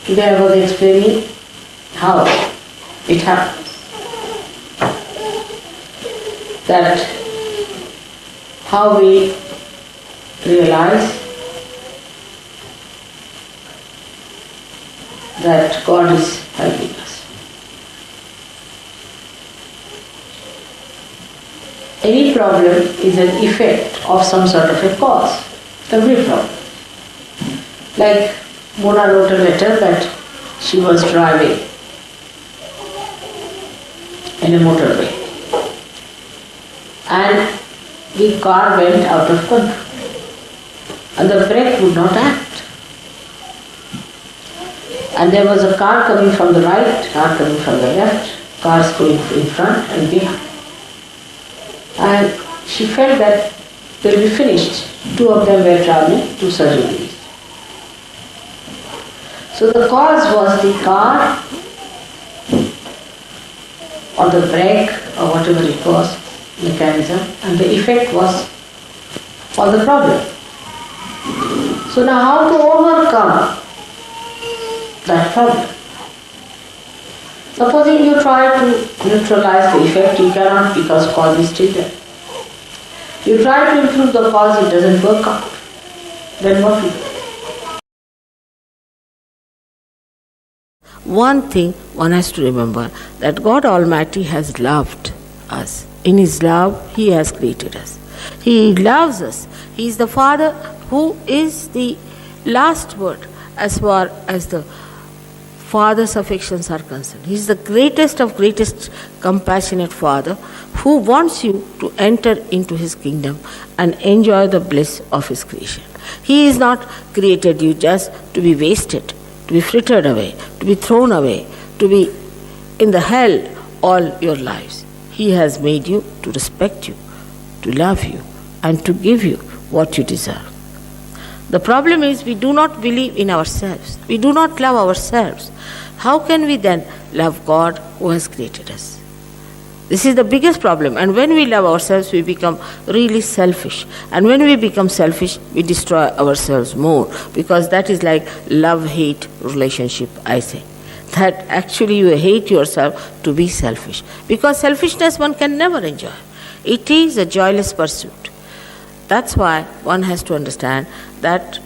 Today I was explaining how it happens. That how we realize that God is helping us. Any problem is an effect of some sort of a cause. Every problem. Like Mona wrote a letter that she was driving in a motorway and the car went out of control and the brake would not act. And there was a car coming from the right, car coming from the left, cars going in front and behind. And she felt that they will be finished. Two of them were traveling to surgery. So the cause was the car or the brake or whatever it was, mechanism, and the effect was for the problem. So now how to overcome that problem? Supposing you try to neutralize the effect, you cannot because cause is still there. You try to improve the cause, it doesn't work out. Then what will you do? One thing one has to remember, that God Almighty has loved us. In His love, He has created us. He loves us. He is the Father who is the last word as far as the Father's affections are concerned. He is the greatest of greatest compassionate Father who wants you to enter into His kingdom and enjoy the bliss of His creation. He has not created you just to be wasted, to be frittered away, to be thrown away, to be in the hell all your lives. He has made you to respect you, to love you, and to give you what you deserve. The problem is we do not believe in ourselves. We do not love ourselves. How can we then love God who has created us? This is the biggest problem. And when we love ourselves, we become really selfish. And when we become selfish, we destroy ourselves more. Because that is like love-hate relationship, I say. That actually you hate yourself to be selfish. Because selfishness one can never enjoy. It is a joyless pursuit. That's why one has to understand that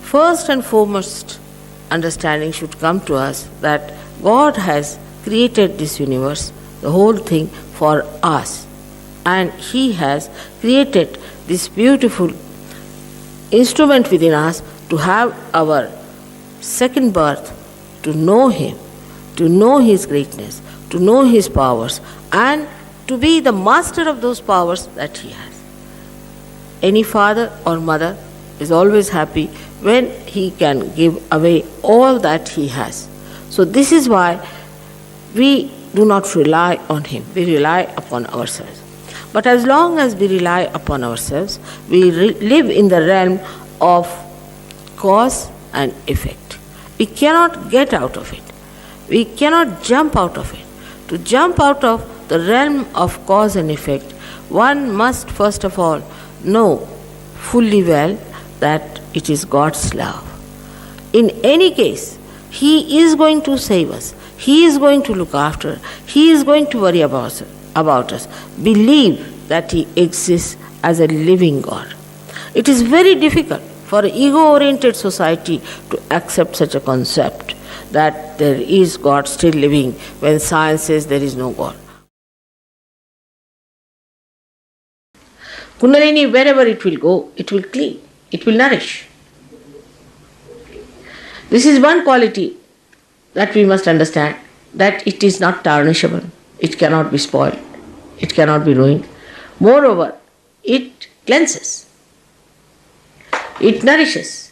first and foremost understanding should come to us that God has created this universe, the whole thing for us. And He has created this beautiful instrument within us to have our second birth, to know Him, to know His greatness, to know His powers, and to be the master of those powers that He has. Any father or mother is always happy when he can give away all that he has. So this is why we do not rely on Him. We rely upon ourselves. But as long as we rely upon ourselves, we live in the realm of cause and effect. We cannot get out of it. We cannot jump out of it. To jump out of the realm of cause and effect, one must first of all know fully well that it is God's love. In any case, He is going to save us. He is going to look after. He is going to worry about us. Believe that He exists as a living God. It is very difficult for an ego-oriented society to accept such a concept that there is God still living when science says there is no God. Kundalini, wherever it will go, it will clean, it will nourish. This is one quality that we must understand, that it is not tarnishable, it cannot be spoiled, it cannot be ruined. Moreover, it cleanses, it nourishes.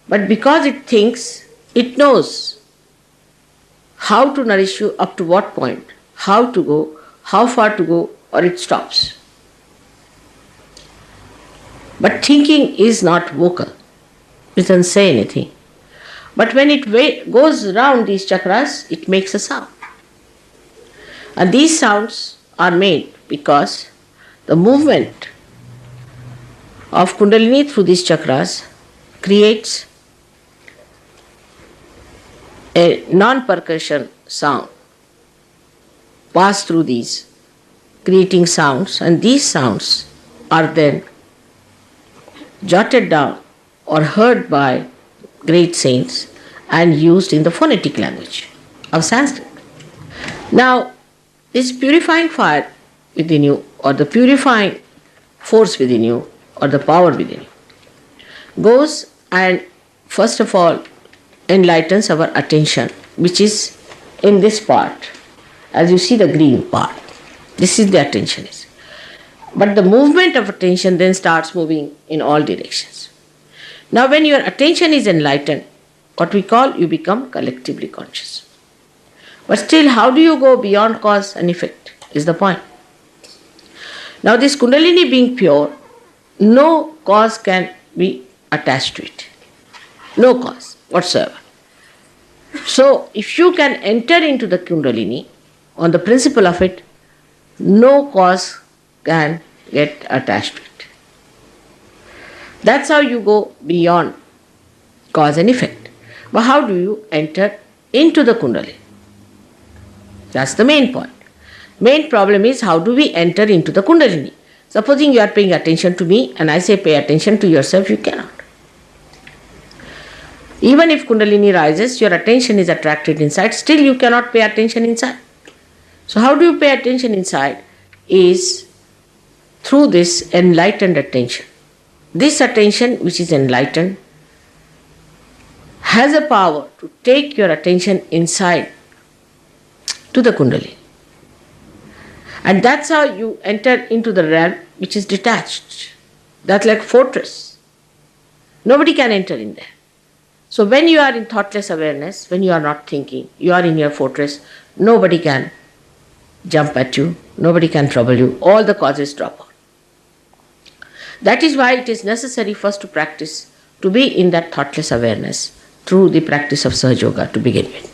But because it thinks, it knows how to nourish you up to what point, how to go, how far to go, or it stops. But thinking is not vocal. It doesn't say anything. But when it goes around these chakras, it makes a sound. And these sounds are made because the movement of Kundalini through these chakras creates a non-percussion sound pass through these, creating sounds, and these sounds are then jotted down or heard by great saints and used in the phonetic language of Sanskrit. Now, this purifying fire within you, or the purifying force within you, or the power within you, goes and first of all enlightens our attention, which is in this part. As you see the green part, this is the attention. But the movement of attention then starts moving in all directions. Now when your attention is enlightened, what we call, you become collectively conscious. But still, how do you go beyond cause and effect is the point. Now this Kundalini being pure, no cause can be attached to it. No cause whatsoever. So if you can enter into the Kundalini on the principle of it, no cause can get attached to it. That's how you go beyond cause and effect. But how do you enter into the Kundalini? That's the main point. Main problem is, how do we enter into the Kundalini? Supposing you are paying attention to me and I say pay attention to yourself, you cannot. Even if Kundalini rises, your attention is attracted inside, still you cannot pay attention inside. So how do you pay attention inside? Is through this enlightened attention. This attention which is enlightened has a power to take your attention inside to the Kundalini. And that's how you enter into the realm which is detached. That's like fortress. Nobody can enter in there. So when you are in thoughtless awareness, when you are not thinking, you are in your fortress, nobody can jump at you, nobody can trouble you, all the causes drop out. That is why it is necessary first to practice, to be in that thoughtless awareness through the practice of SahajaYoga to begin with.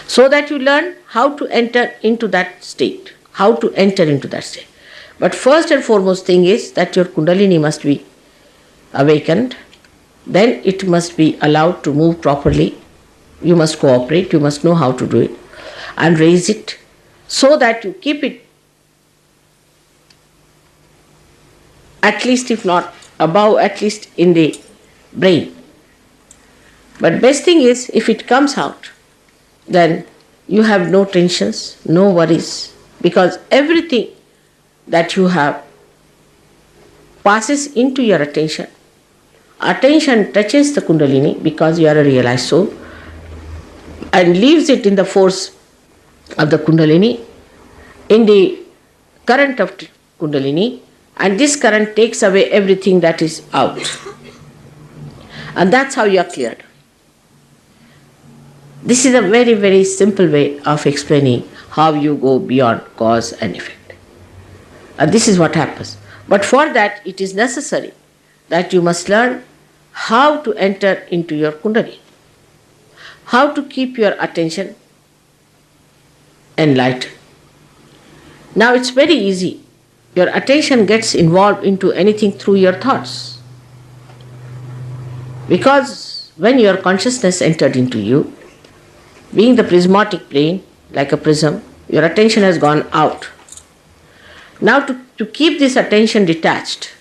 So that you learn how to enter into that state, how to enter into that state. But first and foremost thing is that your Kundalini must be awakened, then it must be allowed to move properly. You must cooperate, you must know how to do it and raise it so that you keep it at least, if not above, at least in the brain. But best thing is, if it comes out, then you have no tensions, no worries, because everything that you have passes into your attention. Attention touches the Kundalini because you are a realized soul and leaves it in the force of the Kundalini, in the current of Kundalini, and this current takes away everything that is out. And that's how you are cleared. This is a very, very simple way of explaining how you go beyond cause and effect. And this is what happens. But for that, it is necessary that you must learn how to enter into your Kundalini, how to keep your attention enlightened. Now it's very easy. Your attention gets involved into anything through your thoughts. Because when your consciousness entered into you, being the prismatic plane, like a prism, your attention has gone out. Now to keep this attention detached,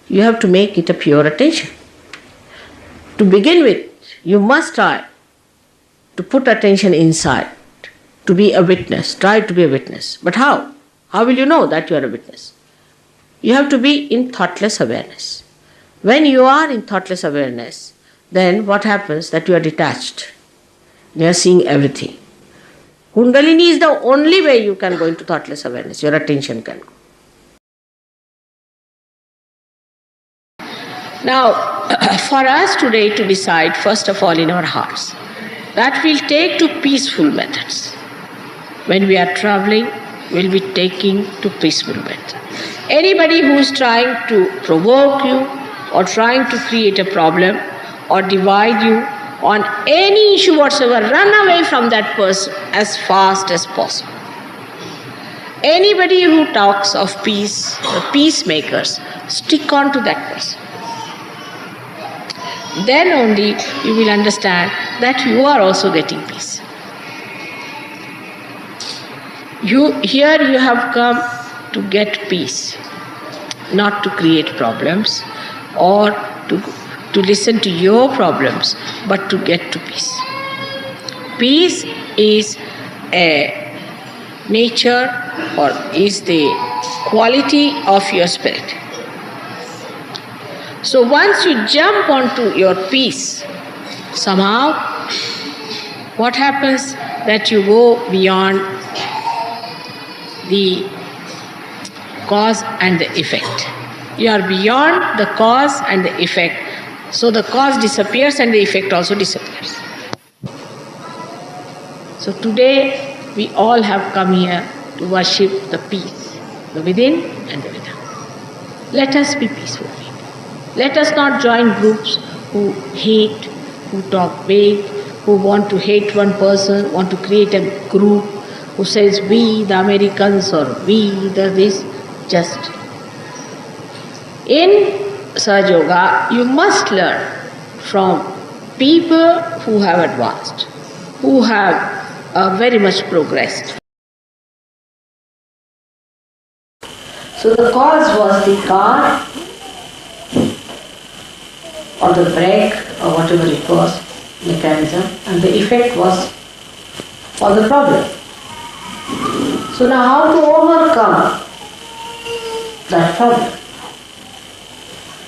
you have to make it a pure attention. To begin with, you must try to put attention inside, to be a witness, try to be a witness. But how? How will you know that you are a witness? You have to be in thoughtless awareness. When you are in thoughtless awareness, then what happens? That you are detached. You are seeing everything. Kundalini is the only way you can go into thoughtless awareness. Your attention can go. Now, for us today to decide, first of all in our hearts, that we'll take to peaceful methods. When we are traveling, we'll be taking to peaceful methods. Anybody who is trying to provoke you or trying to create a problem or divide you on any issue whatsoever, run away from that person as fast as possible. Anybody who talks of peace, the peacemakers, stick on to that person. then only you will understand that you are also getting peace. Here you have come to get peace, not to create problems or to listen to your problems, but to get to peace. Peace is a nature or is the quality of your spirit. So once you jump onto your peace, somehow what happens that you go beyond the cause and the effect. You are beyond the cause and the effect. So the cause disappears and the effect also disappears. So today we all have come here to worship the peace, the within and the without. Let us be peaceful people. Let us not join groups who hate, who talk vague, who want to hate one person, want to create a group who says we the Americans or we the this. Just in SahajaYoga, you must learn from people who have advanced, who have very much progressed. So the cause was the car or the brake or whatever it was, mechanism, and the effect was for the problem. So now how to overcome that problem?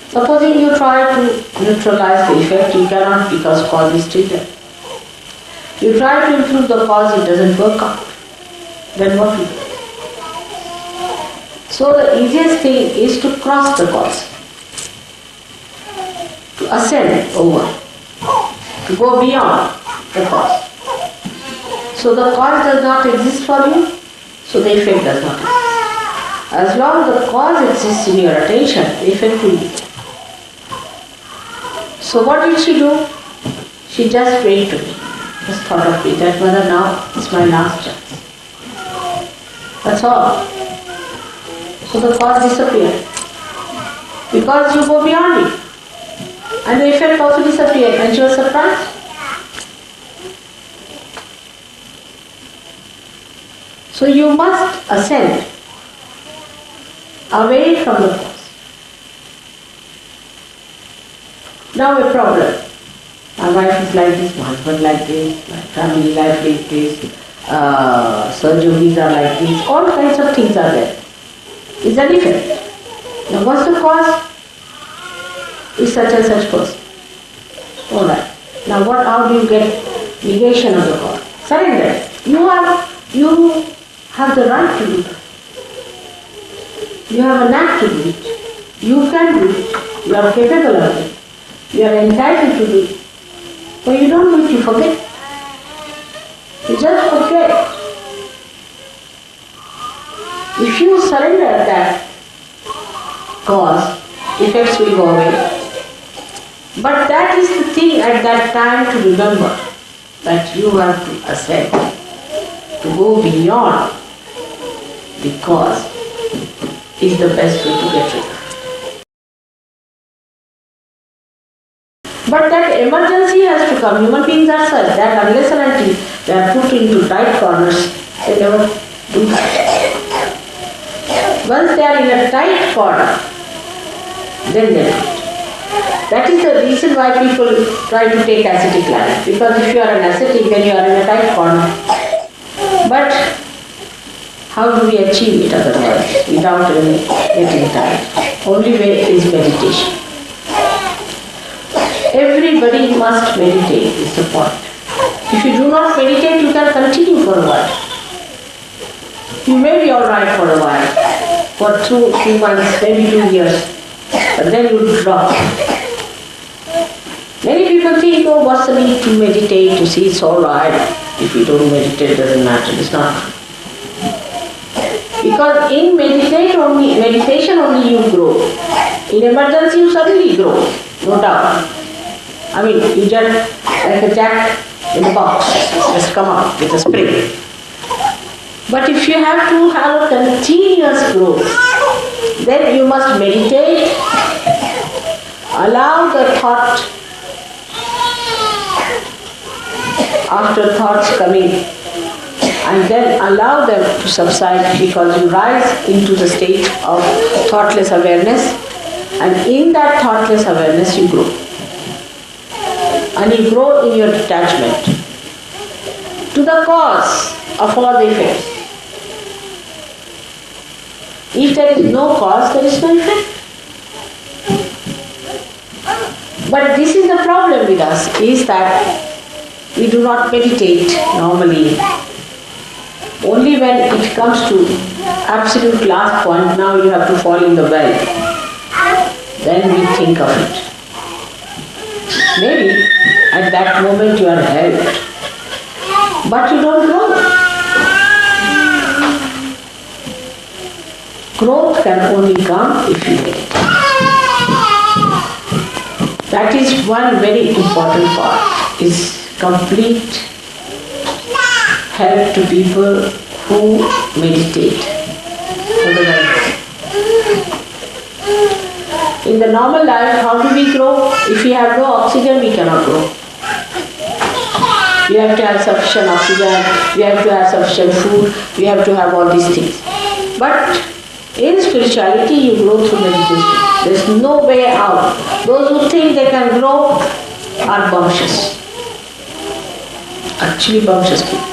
Supposing you try to neutralize the effect, you cannot because cause is still there. You try to improve the cause, it doesn't work out. Then what you do? So the easiest thing is to cross the cause, to ascend over, to go beyond the cause. So the cause does not exist for you, so the effect does not exist. As long as the cause exists in your attention, the effect will be there. So what did she do? She just prayed to me. Just thought of me that Mother, now is my last chance. That's all. So the cause disappeared. Because you go beyond it. And the effect also disappeared and she was surprised. So you must ascend away from the cause. Now a problem. My wife is like this, my husband like this, my family life like this, surgeries are like this, all kinds of things are there. It's an effect. Now what's the cause? Is such and such person. Alright. Now how do you get negation of the cause? Surrender. You have the right to do that. You have a knack to do it. You can do it. You are capable of it. You are entitled to do it. But you don't do it, you forget. You just forget. If you surrender that cause, effects will go away. But that is the thing at that time to remember, that you have to ascend, to go beyond the cause is the best way to get rid of it. But that emergency has to come. Human beings are such that unless and until they are put into tight corners, they never do that. Once they are in a tight corner, then they do it. That is the reason why people try to take ascetic life. Because if you are an ascetic, then you are in a tight corner. But how do we achieve it otherwise without getting tired? Only way is meditation. Everybody must meditate is the point. If you do not meditate, you can continue for a while. You may be alright for a while, for 2 months, maybe 2 years, but then you will drop. Many people think, oh, what's the need to meditate? You see, it's alright. If you don't meditate, it doesn't matter. It's not. Because in meditation only you grow. In emergency you suddenly grow, no doubt. I mean, you just like a jack in the box, just come out with a spring. But if you have to have a continuous growth, then you must meditate, allow the thought after thoughts coming, and then allow them to subside, because you rise into the state of thoughtless awareness, and in that thoughtless awareness you grow. And you grow in your detachment to the cause of all the effects. If there is no cause, there is no effect. But this is the problem with us, is that we do not meditate normally. Only when it comes to absolute last point, now you have to fall in the well, then we think of it. Maybe at that moment you are helped, but you don't grow. Growth can only come if you meditate. That is one very important part, is complete help to people who meditate. In the normal life, how do we grow? If we have no oxygen, we cannot grow. We have to have sufficient oxygen, we have to have sufficient food, we have to have all these things. But in spirituality, you grow through meditation. There is no way out. Those who think they can grow are bumptious. Actually bumptious people.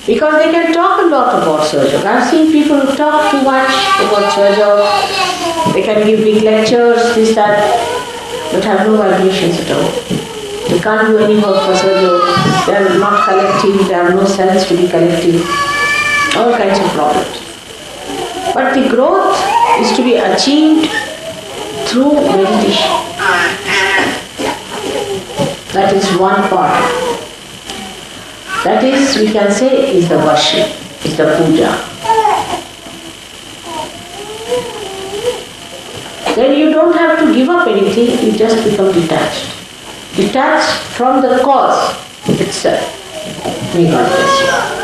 Because they can talk a lot about SahajaYoga. I've seen people who talk too much about SahajaYoga. They can give big lectures, this, that, but have no vibrations at all. They can't do any work for SahajaYoga. They are not collective, they have no sense to be collective. All kinds of problems. But the growth is to be achieved through meditation. That is one part. That is, we can say, is the worship, is the puja. Then you don't have to give up anything, you just become detached. Detached from the cause itself. May God bless you.